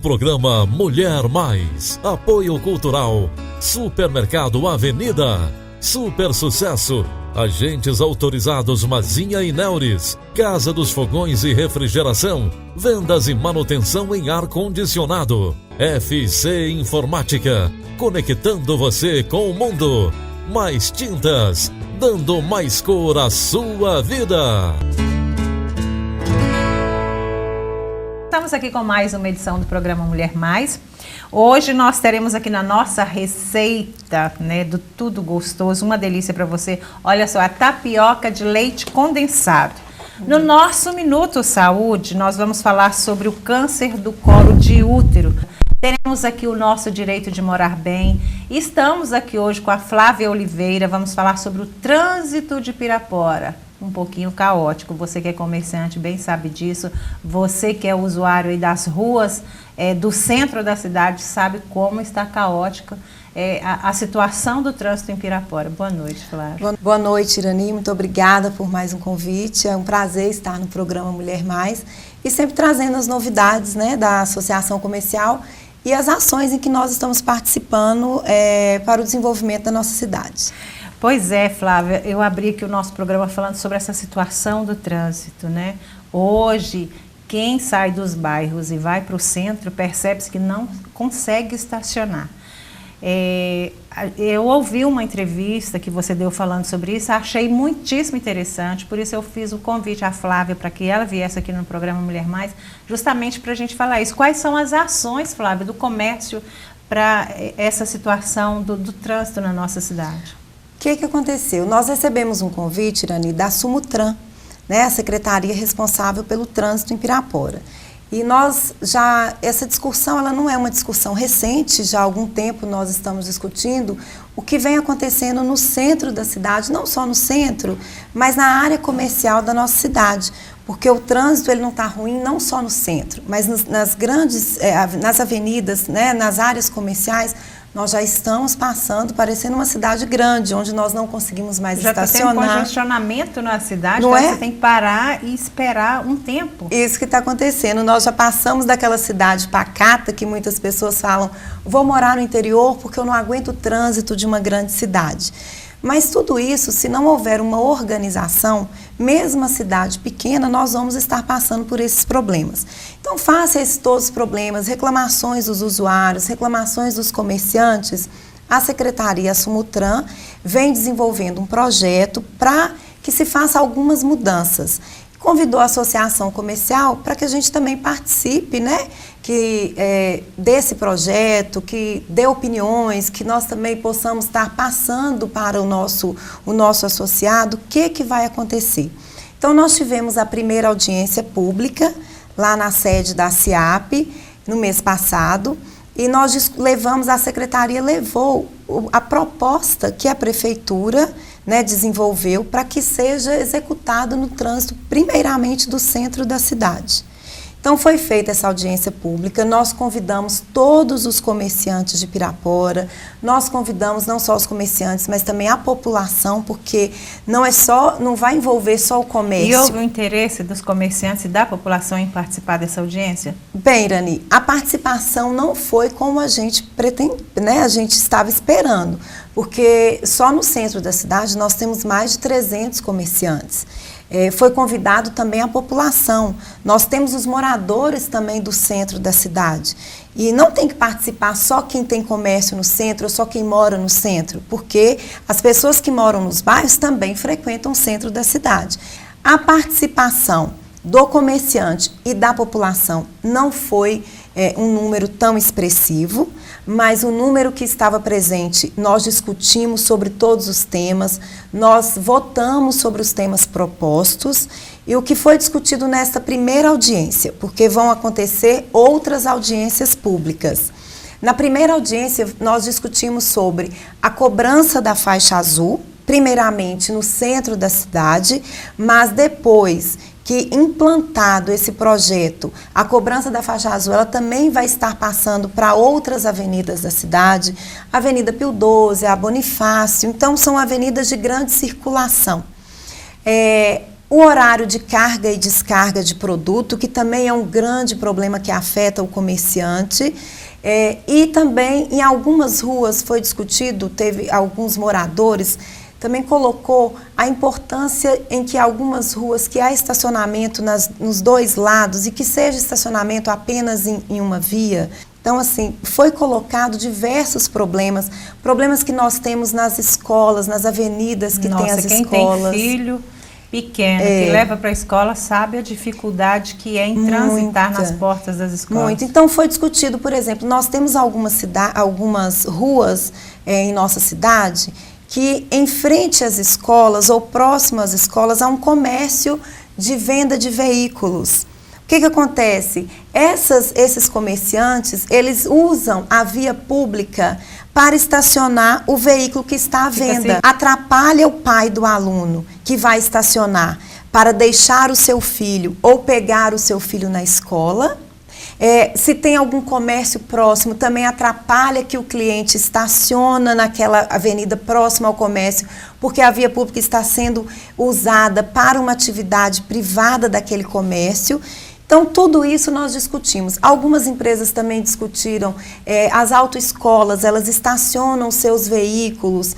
Programa Mulher Mais. Apoio Cultural. Supermercado Avenida. Super Sucesso. Agentes autorizados Mazinha e Neures. Casa dos Fogões e Refrigeração. Vendas e manutenção em ar-condicionado. FC Informática. Conectando você com o mundo. Mais tintas. Dando mais cor à sua vida. Estamos aqui com mais uma edição do programa Mulher Mais. Hoje nós teremos aqui na nossa receita, né, do Tudo Gostoso, uma delícia para você. Olha só, a tapioca de leite condensado. No nosso Minuto Saúde, nós vamos falar sobre o câncer do colo de útero. Teremos aqui o nosso direito de morar bem. Estamos aqui hoje com a Flávia Oliveira. Vamos falar sobre o trânsito de Pirapora. Um pouquinho caótico. Você que é comerciante bem sabe disso. Você que é usuário aí das ruas do centro da cidade sabe como está caótica a situação do trânsito em Pirapora. Boa noite, Flávia. Boa noite, Irani. Muito obrigada por mais um convite. É um prazer estar no programa Mulher Mais e sempre trazendo as novidades, né, da Associação Comercial e as ações em que nós estamos participando para o desenvolvimento da nossa cidade. Pois é, Flávia, eu abri aqui o nosso programa falando sobre essa situação do trânsito, né? Hoje, quem sai dos bairros e vai para o centro percebe-se que não consegue estacionar. Eu ouvi uma entrevista que você deu falando sobre isso, achei muitíssimo interessante, por isso eu fiz o convite à Flávia para que ela viesse aqui no programa Mulher Mais, justamente para a gente falar isso. Quais são as ações, Flávia, do comércio para essa situação do trânsito na nossa cidade? O que aconteceu? Nós recebemos um convite, Irani, da Sumutran, né, a secretaria responsável pelo trânsito em Pirapora. E essa discussão, ela não é uma discussão recente, já há algum tempo nós estamos discutindo o que vem acontecendo no centro da cidade, não só no centro, mas na área comercial da nossa cidade. Porque o trânsito ele não está ruim não só no centro, mas nas avenidas, né, nas áreas comerciais, nós já estamos passando, parecendo uma cidade grande, onde nós não conseguimos mais estacionar. Já está tendo congestionamento na cidade, não então você tem que parar e esperar um tempo. Isso que está acontecendo. Nós já passamos daquela cidade pacata que muitas pessoas falam, vou morar no interior porque eu não aguento o trânsito de uma grande cidade. Mas tudo isso, se não houver uma organização, mesmo a cidade pequena, nós vamos estar passando por esses problemas. Então, face a todos os problemas, reclamações dos usuários, reclamações dos comerciantes, a Secretaria Sumutran vem desenvolvendo um projeto para que se faça algumas mudanças. Convidou a Associação Comercial para que a gente também participe, né, desse projeto, que dê opiniões, que nós também possamos estar passando para o nosso associado o que vai acontecer. Então, nós tivemos a primeira audiência pública lá na sede da CIAP no mês passado e a Secretaria levou a proposta que a Prefeitura, né, desenvolveu para que seja executado no trânsito, primeiramente do centro da cidade. Então, foi feita essa audiência pública, nós convidamos todos os comerciantes de Pirapora, nós convidamos não só os comerciantes, mas também a população, porque não vai envolver só o comércio. E houve o interesse dos comerciantes e da população em participar dessa audiência? Bem, Irani, a participação não foi como a gente né, a gente estava esperando, porque só no centro da cidade nós temos mais de 300 comerciantes. Foi convidado também a população. Nós temos os moradores também do centro da cidade. E não tem que participar só quem tem comércio no centro ou só quem mora no centro, porque as pessoas que moram nos bairros também frequentam o centro da cidade. A participação do comerciante e da população não foi um número tão expressivo, mas o número que estava presente, nós discutimos sobre todos os temas, nós votamos sobre os temas propostos e o que foi discutido nesta primeira audiência, porque vão acontecer outras audiências públicas. Na primeira audiência, nós discutimos sobre a cobrança da faixa azul, primeiramente no centro da cidade, mas depois que implantado esse projeto, a cobrança da faixa azul, ela também vai estar passando para outras avenidas da cidade, a Avenida Pio XII, a Bonifácio, então são avenidas de grande circulação. O horário de carga e descarga de produto, que também é um grande problema que afeta o comerciante. E também em algumas ruas foi discutido, teve alguns moradores, também colocou a importância em que algumas ruas que há estacionamento nos dois lados e que seja estacionamento apenas em uma via. Então, assim, foi colocado diversos problemas que nós temos nas escolas, nas avenidas que tem as quem escolas. Tem filho pequeno, que leva para a escola, sabe a dificuldade que é em transitar nas portas das escolas. Muito. Então, foi discutido, por exemplo, nós temos algumas ruas em nossa cidade que, em frente às escolas ou próximo às escolas, há um comércio de venda de veículos. O que acontece? Esses comerciantes, eles usam a via pública para estacionar o veículo que está à venda. Assim. Atrapalha o pai do aluno que vai estacionar para deixar o seu filho ou pegar o seu filho na escola. Se tem algum comércio próximo, também atrapalha que o cliente estaciona naquela avenida próxima ao comércio, porque a via pública está sendo usada para uma atividade privada daquele comércio. Então, tudo isso nós discutimos. Algumas empresas também discutiram, as autoescolas, elas estacionam seus veículos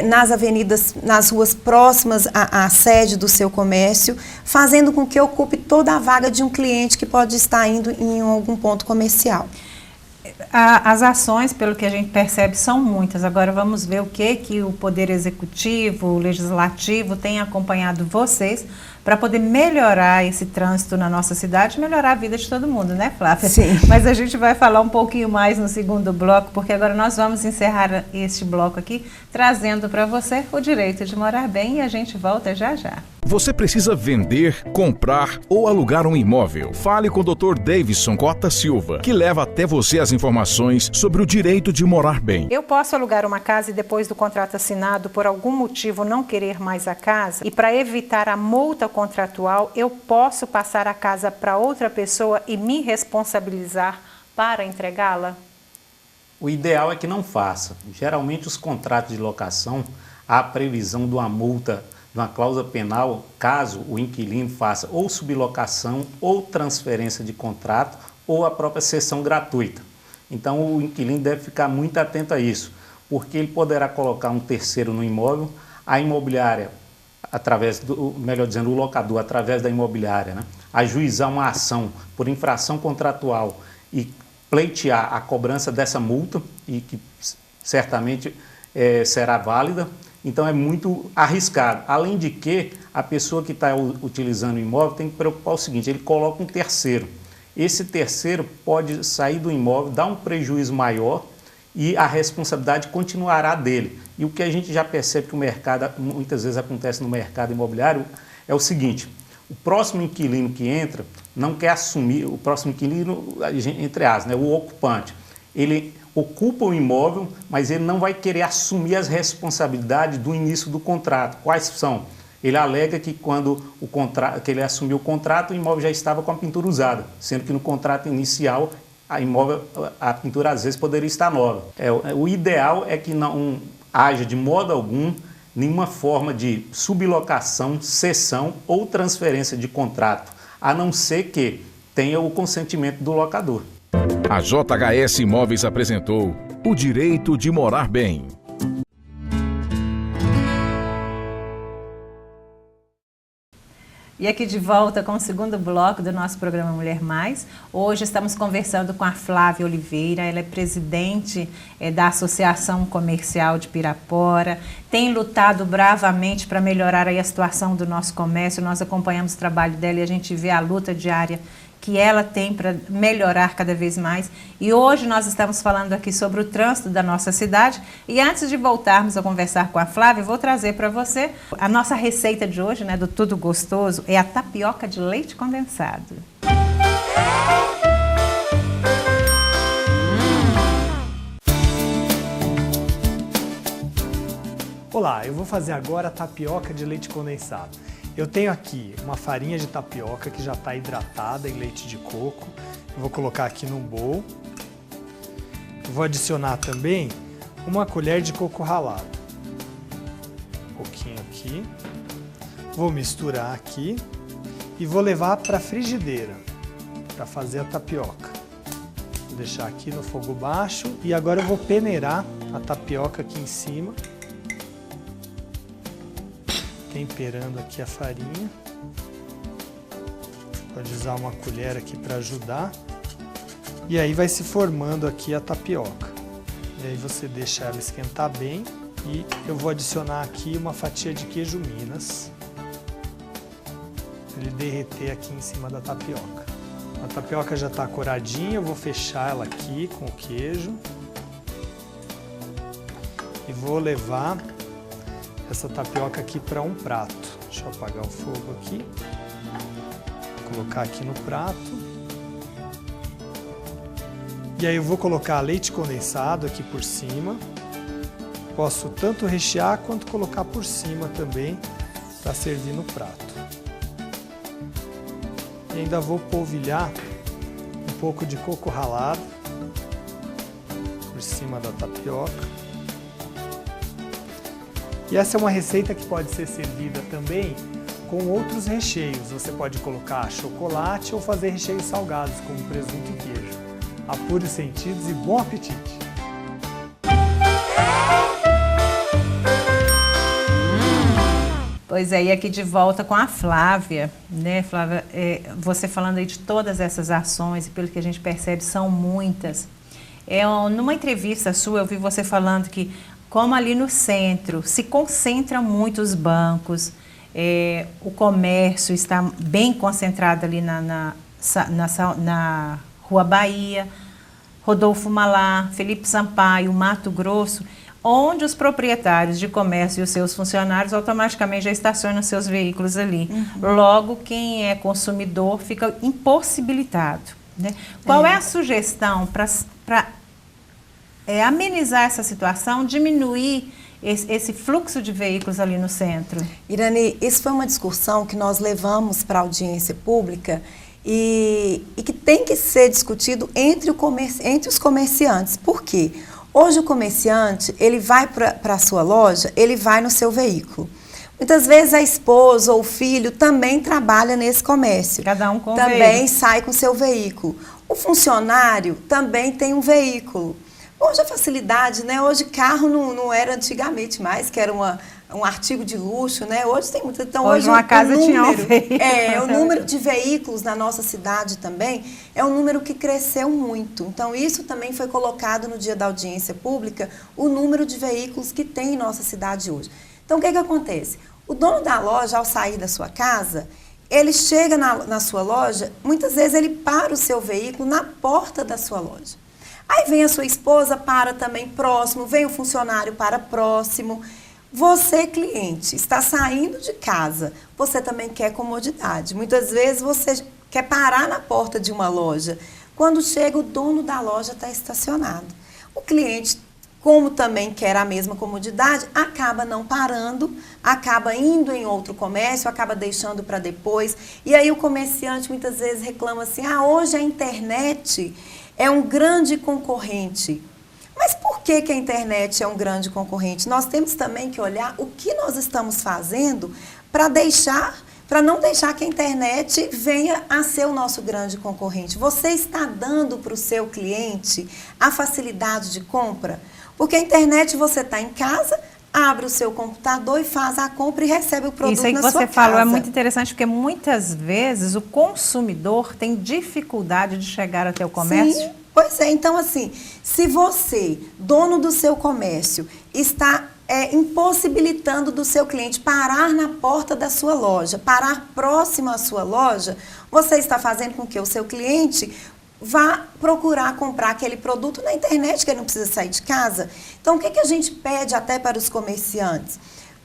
nas avenidas, nas ruas próximas à sede do seu comércio, fazendo com que ocupe toda a vaga de um cliente que pode estar indo em algum ponto comercial. As ações, pelo que a gente percebe, são muitas. Agora vamos ver o que o Poder Executivo, o Legislativo tem acompanhado vocês para poder melhorar esse trânsito na nossa cidade, melhorar a vida de todo mundo, né, Flávia? Sim. Mas a gente vai falar um pouquinho mais no segundo bloco, porque agora nós vamos encerrar este bloco aqui, trazendo para você o direito de morar bem, e a gente volta já já. Você precisa vender, comprar ou alugar um imóvel? Fale com o Dr. Davidson Cota Silva, que leva até você as informações sobre o direito de morar bem. Eu posso alugar uma casa e depois do contrato assinado, por algum motivo, não querer mais a casa? E para evitar a multa contratual, eu posso passar a casa para outra pessoa e me responsabilizar para entregá-la? O ideal é que não faça. Geralmente os contratos de locação, há a previsão de uma multa, de uma cláusula penal, caso o inquilino faça ou sublocação ou transferência de contrato ou a própria cessão gratuita. Então o inquilino deve ficar muito atento a isso, porque ele poderá colocar um terceiro no imóvel, a imobiliária, o locador, através da imobiliária, né, ajuizar uma ação por infração contratual e pleitear a cobrança dessa multa, e que certamente será válida. Então é muito arriscado. Além de que a pessoa que está utilizando o imóvel tem que preocupar o seguinte: ele coloca um terceiro. Esse terceiro pode sair do imóvel, dar um prejuízo maior e a responsabilidade continuará dele. E o que a gente já percebe que o mercado, muitas vezes acontece no mercado imobiliário, é o seguinte: o próximo inquilino que entra não quer assumir, o próximo inquilino, entre aspas, né, o ocupante, ele ocupa o imóvel, mas ele não vai querer assumir as responsabilidades do início do contrato. Quais são? Ele alega que quando que ele assumiu o contrato, o imóvel já estava com a pintura usada, sendo que no contrato inicial a pintura às vezes poderia estar nova. O ideal é que não haja de modo algum nenhuma forma de sublocação, cessão ou transferência de contrato, a não ser que tenha o consentimento do locador. A JHS Imóveis apresentou o direito de morar bem. E aqui de volta com o segundo bloco do nosso programa Mulher Mais. Hoje estamos conversando com a Flávia Oliveira, ela é presidente da Associação Comercial de Pirapora, tem lutado bravamente para melhorar aí a situação do nosso comércio. Nós acompanhamos o trabalho dela e a gente vê a luta diária que ela tem para melhorar cada vez mais. E hoje nós estamos falando aqui sobre o trânsito da nossa cidade. E antes de voltarmos a conversar com a Flávia, eu vou trazer para você a nossa receita de hoje, né, do Tudo Gostoso, é a tapioca de leite condensado. Olá, eu vou fazer agora a tapioca de leite condensado. Eu tenho aqui uma farinha de tapioca que já está hidratada em leite de coco. Eu vou colocar aqui num bowl. Eu vou adicionar também uma colher de coco ralado. Um pouquinho aqui. Vou misturar aqui e vou levar para a frigideira para fazer a tapioca. Vou deixar aqui no fogo baixo e agora eu vou peneirar a tapioca aqui em cima. Temperando aqui a farinha. Pode usar uma colher aqui para ajudar. E aí vai se formando aqui a tapioca. E aí você deixa ela esquentar bem e eu vou adicionar aqui uma fatia de queijo Minas. Para ele derreter aqui em cima da tapioca. A tapioca já está coradinha, eu vou fechar ela aqui com o queijo. E vou levar essa tapioca aqui para um prato. Deixa eu apagar o fogo aqui. Vou colocar aqui no prato. E aí eu vou colocar leite condensado aqui por cima. Posso tanto rechear quanto colocar por cima também para servir no prato. E ainda vou polvilhar um pouco de coco ralado por cima da tapioca. E essa é uma receita que pode ser servida também com outros recheios. Você pode colocar chocolate ou fazer recheios salgados, como presunto e queijo. Apure os sentidos e bom apetite! Pois é, e aqui de volta com a Flávia, né, Flávia? Você falando aí de todas essas ações, e pelo que a gente percebe, são muitas. Numa entrevista sua, eu vi você falando que, como ali no centro, se concentram muito os bancos, o comércio está bem concentrado ali na Rua Bahia, Rodolfo Malá, Felipe Sampaio, Mato Grosso, onde os proprietários de comércio e os seus funcionários automaticamente já estacionam seus veículos ali. Uhum. Logo, quem é consumidor fica impossibilitado, né? Qual é a sugestão para amenizar essa situação, diminuir esse fluxo de veículos ali no centro? Irani, isso foi uma discussão que nós levamos para a audiência pública e que tem que ser discutido entre os comerciantes. Por quê? Hoje o comerciante, ele vai para a sua loja, ele vai no seu veículo. Muitas vezes a esposa ou o filho também trabalha nesse comércio. Cada um com também veículo. Sai com o seu veículo. O funcionário também tem um veículo. Hoje a facilidade, né? Hoje carro não era antigamente mais, que era um artigo de luxo, né? Hoje tem muito. Então, hoje uma casa tinha um veículo. O número de veículos na nossa cidade também é um número que cresceu muito. Então, isso também foi colocado no dia da audiência pública, o número de veículos que tem em nossa cidade hoje. Então, o que acontece? O dono da loja, ao sair da sua casa, ele chega na sua loja, muitas vezes ele para o seu veículo na porta da sua loja. Aí vem a sua esposa, para também próximo, vem o funcionário para próximo. Você, cliente, está saindo de casa, você também quer comodidade. Muitas vezes você quer parar na porta de uma loja. Quando chega, o dono da loja está estacionado. O cliente, como também quer a mesma comodidade, acaba não parando, acaba indo em outro comércio, acaba deixando para depois. E aí o comerciante muitas vezes reclama assim, hoje a internet é um grande concorrente. Mas por que a internet é um grande concorrente? Nós temos também que olhar o que nós estamos fazendo para não deixar que a internet venha a ser o nosso grande concorrente. Você está dando para o seu cliente a facilidade de compra? Porque a internet, você está em casa, abre o seu computador e faz a compra e recebe o produto na sua casa. Isso aí que você falou é muito interessante, porque muitas vezes o consumidor tem dificuldade de chegar até o comércio. Sim, pois é. Então, assim, se você, dono do seu comércio, está impossibilitando do seu cliente parar na porta da sua loja, parar próximo à sua loja, você está fazendo com que o seu cliente vá procurar comprar aquele produto na internet, que ele não precisa sair de casa. Então, o que a gente pede até para os comerciantes?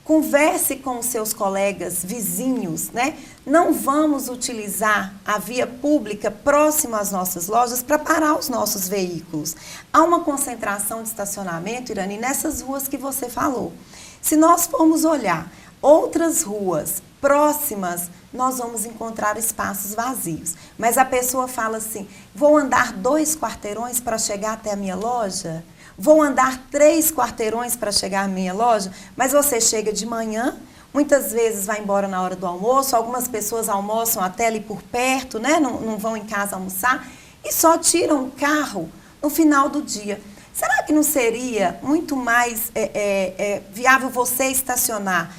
Converse com os seus colegas, vizinhos, né? Não vamos utilizar a via pública próxima às nossas lojas para parar os nossos veículos. Há uma concentração de estacionamento, Irani, nessas ruas que você falou. Se nós formos olhar outras ruas próximas, nós vamos encontrar espaços vazios. Mas a pessoa fala assim, vou andar 2 quarteirões para chegar até a minha loja? Vou andar 3 quarteirões para chegar à minha loja? Mas você chega de manhã, muitas vezes vai embora na hora do almoço, algumas pessoas almoçam até ali por perto, né? Não vão em casa almoçar e só tiram o carro no final do dia. Será que não seria muito mais viável você estacionar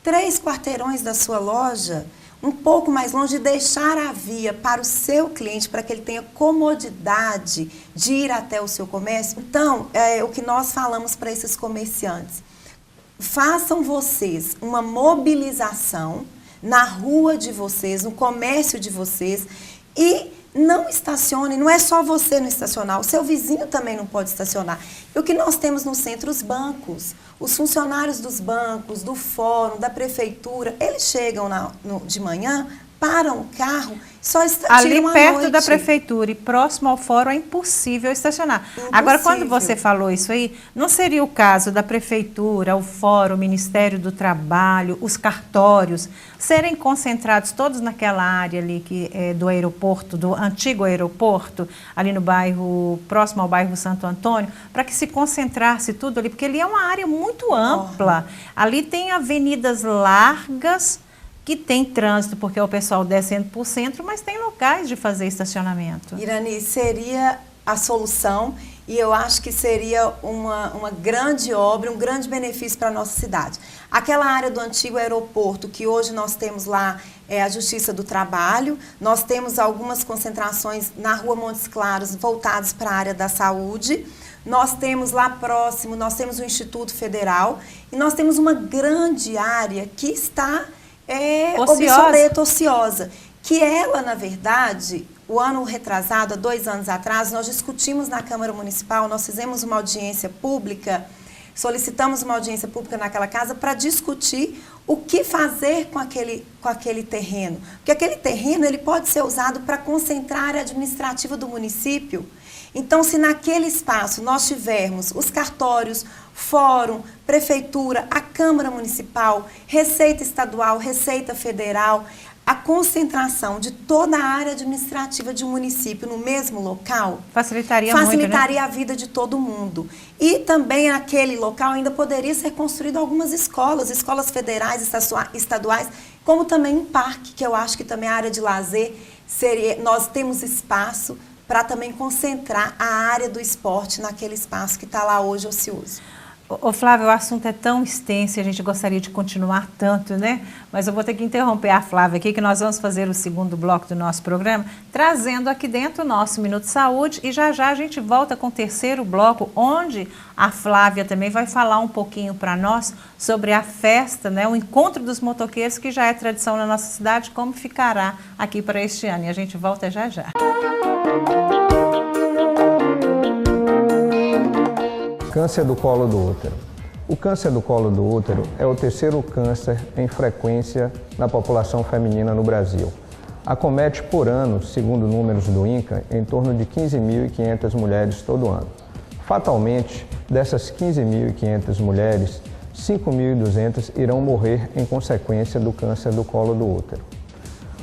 3 quarteirões da sua loja, um pouco mais longe, e deixar a via para o seu cliente, para que ele tenha comodidade de ir até o seu comércio? Então, o que nós falamos para esses comerciantes: façam vocês uma mobilização na rua de vocês, no comércio de vocês, e não estacione, não é só você no estacionar, o seu vizinho também não pode estacionar. E o que nós temos no centro, os bancos, os funcionários dos bancos, do fórum, da prefeitura, eles chegam de manhã, param o carro, só estacionam ali à perto noite. da prefeitura e próximo ao fórum é impossível estacionar. Agora, quando você falou isso aí, não seria o caso da prefeitura, o fórum, o Ministério do Trabalho, os cartórios, serem concentrados todos naquela área ali que é do aeroporto, do antigo aeroporto, ali no bairro, próximo ao bairro Santo Antônio, para que se concentrasse tudo ali, porque ali é uma área muito ampla. Ali tem avenidas largas, que tem trânsito, porque é o pessoal descendo para o centro, mas tem locais de fazer estacionamento. Irani, seria a solução, e eu acho que seria uma grande obra, um grande benefício para a nossa cidade. Aquela área do antigo aeroporto, que hoje nós temos lá a Justiça do Trabalho, nós temos algumas concentrações na Rua Montes Claros voltadas para a área da saúde, nós temos lá próximo, nós temos o Instituto Federal, e nós temos uma grande área que está obsoleta, ociosa, que ela, na verdade, o ano retrasado, há 2 anos atrás, nós discutimos na Câmara Municipal, nós fizemos uma audiência pública, solicitamos uma audiência pública naquela casa para discutir o que fazer com aquele terreno. Porque aquele terreno ele pode ser usado para concentrar a área administrativa do município. Então, se naquele espaço nós tivermos os cartórios, fórum, prefeitura, a Câmara Municipal, Receita Estadual, Receita Federal, a concentração de toda a área administrativa de um município no mesmo local facilitaria muito, né? A vida de todo mundo. E também naquele local ainda poderia ser construído algumas escolas federais, estaduais, como também um parque, que eu acho que também a área de lazer nós temos espaço para também concentrar a área do esporte naquele espaço que está lá hoje ocioso. Ô Flávia, o assunto é tão extenso e a gente gostaria de continuar tanto, né? Mas eu vou ter que interromper a Flávia aqui, que nós vamos fazer o segundo bloco do nosso programa, trazendo aqui dentro o nosso Minuto Saúde, e já a gente volta com o terceiro bloco, onde a Flávia também vai falar um pouquinho para nós sobre a festa, né? O Encontro dos Motoqueiros, que já é tradição na nossa cidade, como ficará aqui para este ano. E a gente volta já. Câncer do colo do útero. O câncer do colo do útero é o terceiro câncer em frequência na população feminina no Brasil. Acomete por ano, segundo números do INCA, em torno de 15.500 mulheres todo ano. Fatalmente, dessas 15.500 mulheres, 5.200 irão morrer em consequência do câncer do colo do útero.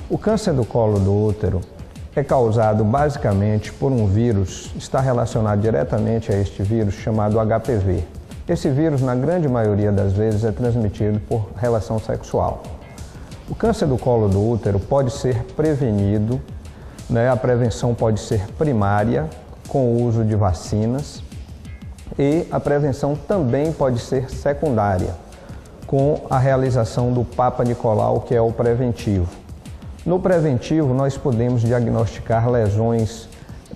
O câncer do colo do útero é causado basicamente por um vírus, está relacionado diretamente a este vírus chamado HPV. Esse vírus, na grande maioria das vezes, é transmitido por relação sexual. O câncer do colo do útero pode ser prevenido, né? A prevenção pode ser primária, com o uso de vacinas, e a prevenção também pode ser secundária, com a realização do Papa Nicolau, que é o preventivo. No preventivo, nós podemos diagnosticar lesões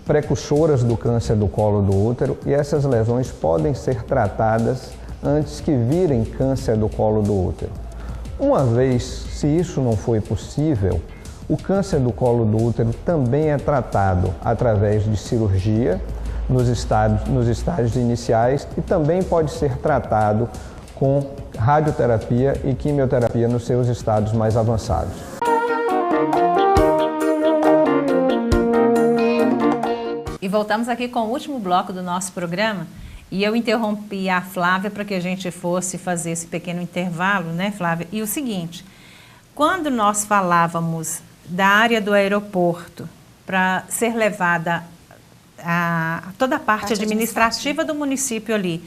precursoras do câncer do colo do útero, e essas lesões podem ser tratadas antes que virem câncer do colo do útero. Uma vez, se isso não foi possível, o câncer do colo do útero também é tratado através de cirurgia nos estágios iniciais, e também pode ser tratado com radioterapia e quimioterapia nos seus estados mais avançados. E voltamos aqui com o último bloco do nosso programa, e eu interrompi a Flávia para que a gente fosse fazer esse pequeno intervalo, né, Flávia? E o seguinte, quando nós falávamos da área do aeroporto para ser levada a toda a parte administrativa do município ali,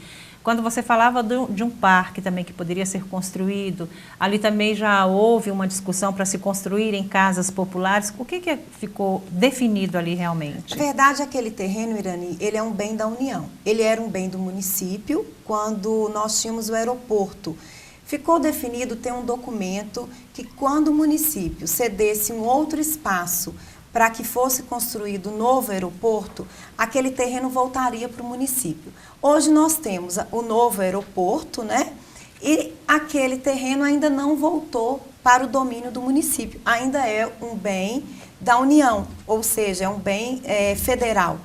Quando você falava de um parque também que poderia ser construído, ali também já houve uma discussão para se construir em casas populares. O que ficou definido ali realmente? Na verdade, aquele terreno, Irani, ele é um bem da União. Ele era um bem do município quando nós tínhamos o aeroporto. Ficou definido ter um documento que quando o município cedesse um outro espaço para que fosse construído um novo aeroporto, aquele terreno voltaria para o município. Hoje nós temos o novo aeroporto, né? E aquele terreno ainda não voltou para o domínio do município. Ainda é um bem da União, ou seja, é um bem federal.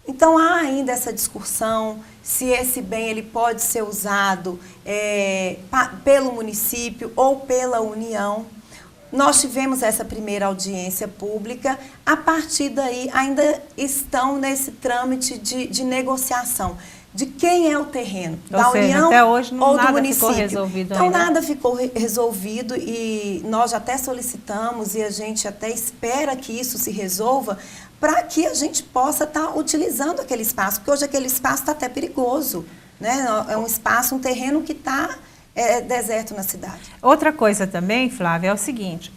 Então há ainda essa discussão se esse bem ele pode ser usado pelo município ou pela União. Nós tivemos essa primeira audiência pública, a partir daí ainda estão nesse trâmite de negociação de quem é o terreno, da União até hoje ou do nada município. Ficou resolvido então ainda. Nada ficou resolvido e nós até solicitamos e a gente até espera que isso se resolva para que a gente possa estar utilizando aquele espaço, porque hoje aquele espaço está até perigoso, né? É um espaço, um terreno que está deserto na cidade. Outra coisa também, Flávia, é o seguinte,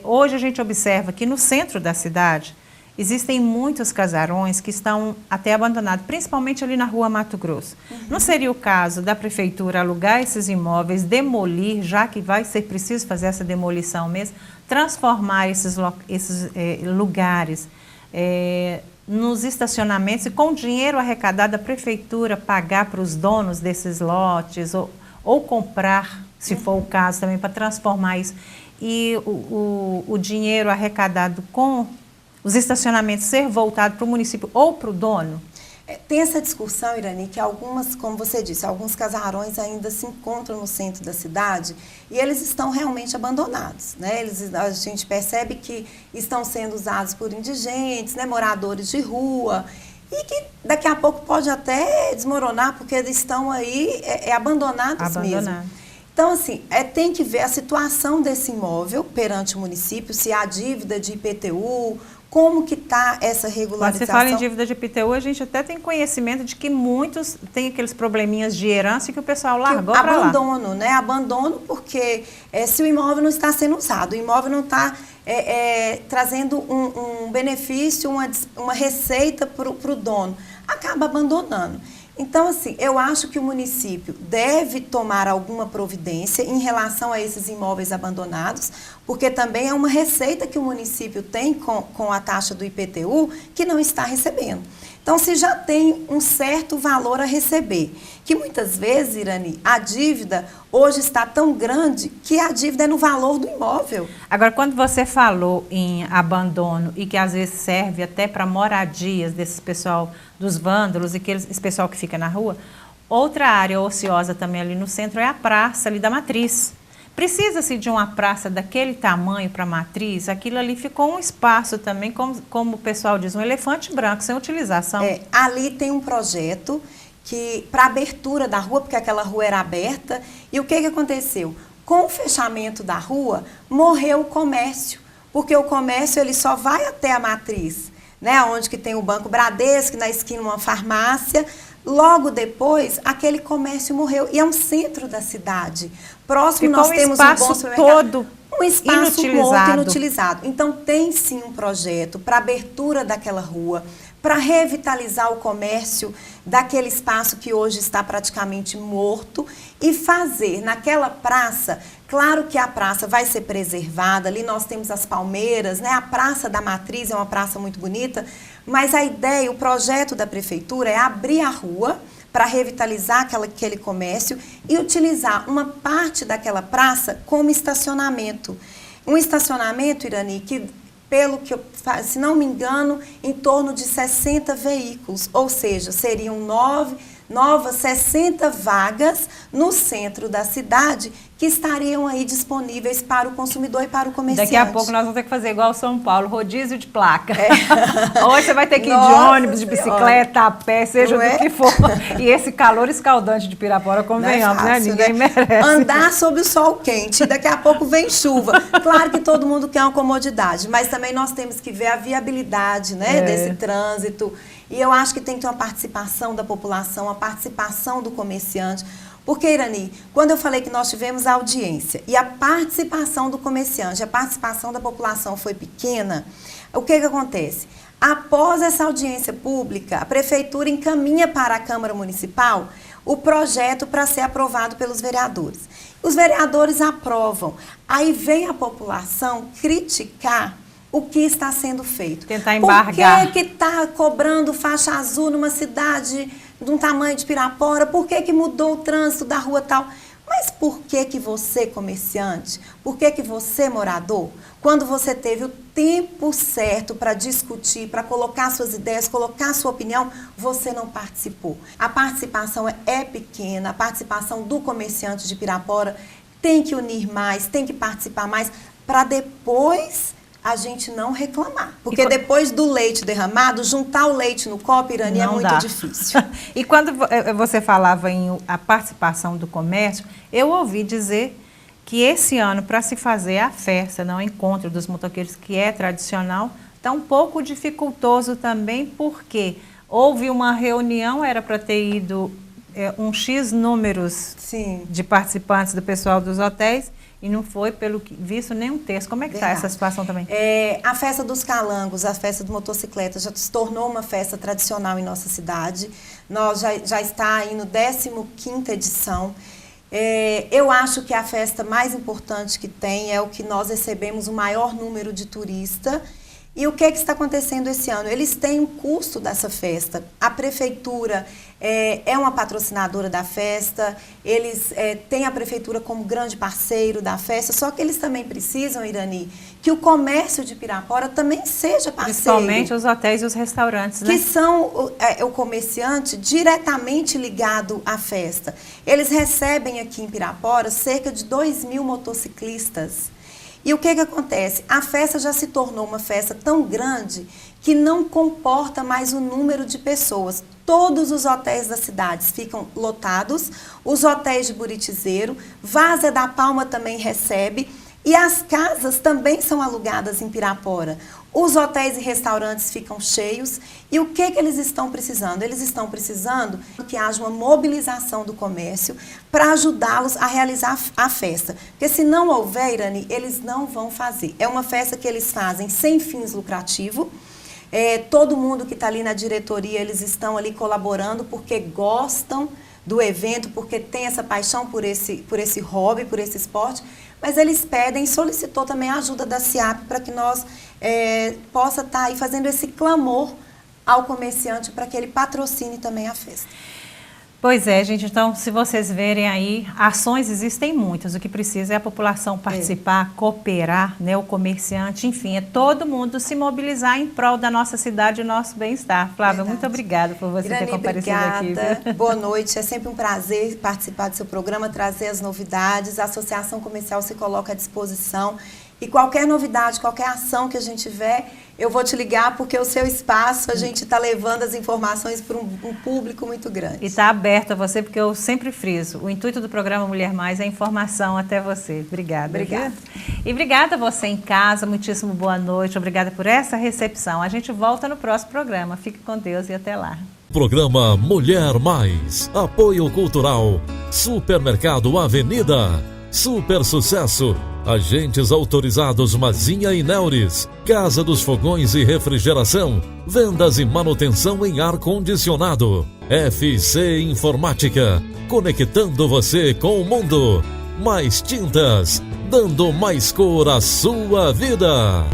hoje a gente observa que no centro da cidade existem muitos casarões que estão até abandonados, principalmente ali na rua Mato Grosso. Não seria o caso da prefeitura alugar esses imóveis, demolir, já que vai ser preciso fazer essa demolição mesmo, transformar esses lugares nos estacionamentos e com o dinheiro arrecadado da prefeitura pagar para os donos desses lotes ou comprar, se for o caso também, para transformar isso. E o dinheiro arrecadado com os estacionamentos ser voltado para o município ou para o dono? Tem essa discussão, Irani, que algumas, como você disse, alguns casarões ainda se encontram no centro da cidade e eles estão realmente abandonados, né? A gente percebe que estão sendo usados por indigentes, né, moradores de rua, e que daqui a pouco pode até desmoronar, porque eles estão aí abandonados mesmo. Então, assim, tem que ver a situação desse imóvel perante o município, se há dívida de IPTU, como que está essa regularização. Quando você fala em dívida de IPTU, a gente até tem conhecimento de que muitos têm aqueles probleminhas de herança que o pessoal largou para lá. Abandono, né? Abandono porque se o imóvel não está sendo usado, o imóvel não está trazendo um benefício, uma receita para o dono, acaba abandonando. Então, assim, eu acho que o município deve tomar alguma providência em relação a esses imóveis abandonados, porque também é uma receita que o município tem com a taxa do IPTU que não está recebendo. Então, se já tem um certo valor a receber, que muitas vezes, Irani, a dívida hoje está tão grande que a dívida é no valor do imóvel. Agora, quando você falou em abandono e que às vezes serve até para moradias desses pessoal, dos vândalos e esse pessoal que fica na rua, outra área ociosa também ali no centro é a praça ali da Matriz. Precisa-se de uma praça daquele tamanho para a Matriz? Aquilo ali ficou um espaço também, como o pessoal diz, um elefante branco, sem utilização. Ali tem um projeto para abertura da rua, porque aquela rua era aberta. E o que aconteceu? Com o fechamento da rua, morreu o comércio, porque o comércio ele só vai até a Matriz, né? Onde que tem o Banco Bradesco, na esquina uma farmácia. Logo depois, aquele comércio morreu. E é um centro da cidade. Próximo nós temos um bom supermercado. Um espaço inutilizado. Então, tem sim um projeto para abertura daquela rua, para revitalizar o comércio daquele espaço que hoje está praticamente morto e fazer naquela praça, claro que a praça vai ser preservada, ali nós temos as palmeiras, né? A Praça da Matriz é uma praça muito bonita, mas a ideia, o projeto da prefeitura é abrir a rua para revitalizar aquele comércio e utilizar uma parte daquela praça como estacionamento. Um estacionamento, Irani, que pelo que se não me engano, em torno de 60 veículos, ou seja, seriam novas 60 vagas no centro da cidade que estariam aí disponíveis para o consumidor e para o comerciante. Daqui a pouco nós vamos ter que fazer igual São Paulo, rodízio de placa. Hoje você vai ter que ir de ônibus, de bicicleta, a pé, seja do que for. E esse calor escaldante de Pirapora, convenhamos, né? Ninguém merece. Andar sob o sol quente, daqui a pouco vem chuva. Claro que todo mundo quer uma comodidade, mas também nós temos que ver a viabilidade, né, desse trânsito. E eu acho que tem que ter uma participação da população, a participação do comerciante. Porque, Irani, quando eu falei que nós tivemos a audiência e a participação do comerciante, a participação da população foi pequena, o que acontece? Após essa audiência pública, a Prefeitura encaminha para a Câmara Municipal o projeto para ser aprovado pelos vereadores. Os vereadores aprovam. Aí vem a população criticar o que está sendo feito. Tentar embargar. Por que está cobrando faixa azul numa cidade de um tamanho de Pirapora? Por que mudou o trânsito da rua tal? Mas por que você, comerciante, por que você, morador, quando você teve o tempo certo para discutir, para colocar suas ideias, colocar sua opinião, você não participou? A participação é pequena, a participação do comerciante de Pirapora tem que unir mais, tem que participar mais, para depois a gente não reclamar. Porque depois do leite derramado, juntar o leite no copo, Irani, é muito difícil. E quando você falava em a participação do comércio, eu ouvi dizer que esse ano, para se fazer a festa, o encontro dos motoqueiros, que é tradicional, está um pouco dificultoso também, porque houve uma reunião, era para ter ido um X números de participantes do pessoal dos hotéis, e não foi, pelo que visto, nem um terço. Como é que está essa situação também? A festa dos calangos, a festa do motocicleta, já se tornou uma festa tradicional em nossa cidade. Nós já está aí no 15ª edição. Eu acho que a festa mais importante que tem é o que nós recebemos o maior número de turistas. E o que está acontecendo esse ano? Eles têm um custo dessa festa. A prefeitura é uma patrocinadora da festa, eles têm a prefeitura como grande parceiro da festa, só que eles também precisam, Irani, que o comércio de Pirapora também seja parceiro. Principalmente os hotéis e os restaurantes, né? Que são o comerciante diretamente ligado à festa. Eles recebem aqui em Pirapora cerca de 2.000 motociclistas. E o que acontece? A festa já se tornou uma festa tão grande que não comporta mais o número de pessoas. Todos os hotéis da cidade ficam lotados, os hotéis de Buritizeiro, Várzea da Palma também recebe, e as casas também são alugadas em Pirapora. Os hotéis e restaurantes ficam cheios. E o que eles estão precisando? Eles estão precisando que haja uma mobilização do comércio para ajudá-los a realizar a festa. Porque se não houver, Irani, eles não vão fazer. É uma festa que eles fazem sem fins lucrativos. Todo mundo que está ali na diretoria, eles estão ali colaborando porque gostam do evento, porque tem essa paixão por esse hobby, por esse esporte. Mas eles pedem, solicitou também a ajuda da SIAP para que nós possa estar aí fazendo esse clamor ao comerciante para que ele patrocine também a festa. Pois é, gente, então se vocês verem aí, ações existem muitas, o que precisa é a população participar, cooperar, né, o comerciante, enfim, é todo mundo se mobilizar em prol da nossa cidade e do nosso bem-estar. Flávia, muito obrigada por você ter comparecido aqui. Viu? Boa noite, é sempre um prazer participar do seu programa, trazer as novidades, a Associação Comercial se coloca à disposição. E qualquer novidade, qualquer ação que a gente tiver, eu vou te ligar, porque o seu espaço, a gente está levando as informações para um público muito grande. E está aberto a você, porque eu sempre friso, o intuito do programa Mulher Mais é informação até você. Obrigada. Obrigada. E obrigada a você em casa, muitíssimo boa noite, obrigada por essa recepção. A gente volta no próximo programa. Fique com Deus e até lá. Programa Mulher Mais, apoio cultural, Supermercado Avenida, Super Sucesso, agentes autorizados Mazinha e Neures, Casa dos Fogões e Refrigeração, vendas e manutenção em ar-condicionado, FC Informática, conectando você com o mundo, Mais Tintas, dando mais cor à sua vida.